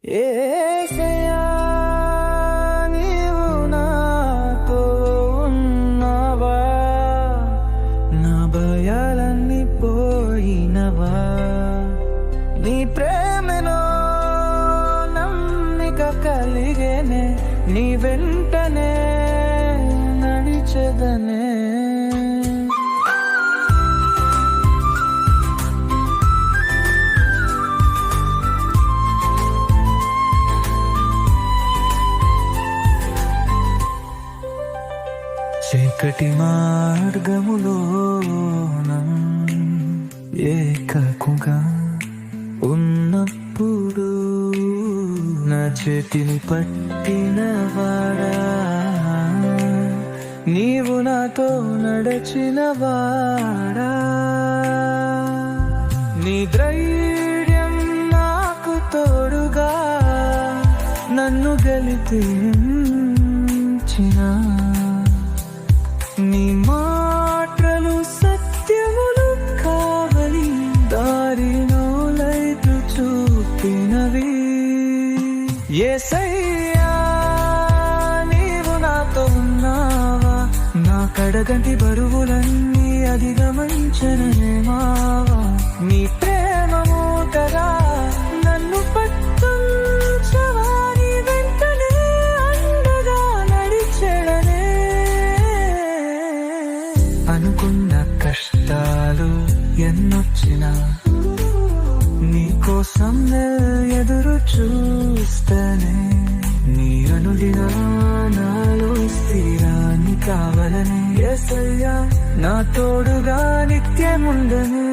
యేసయ్యా నీవు నాతో ఉన్నవా, నా భయాలన్నీ పోయినవా, నీ ప్రేమలో నమ్మిక కలిగేనే, నీ వెంటనే నడిచెదనే. చీకటి మార్గములో ఏకకుగా ఉన్నప్పుడు నా చేతిని పట్టినవాడా, నీవు నాతో నడచినవాడా, నీ ధైర్యం నాకు తోడుగా నన్ను గెలిపించిన, నీ మాటలు సత్యములు కావలి దారిలో లైటు చూపినవి. యేసయ్యా నీవు నాతో ఉన్నావా, నా కడగంటి బరువులన్నీ అధిగమించనే మావా, నీ ప్రేమ మూటగా నన్ను పట్టించవా, నీ వెంటనే అండగా నడిచెడనే. అనుకున్న కష్టాలు ఎన్నొచ్చినా నీ కోసం ఎదురు చూస్తేనే, నీ అనుదిన నాలో స్థిరాన్ని కావాలని యేసయ్యా నా తోడుగా నిత్యముండను.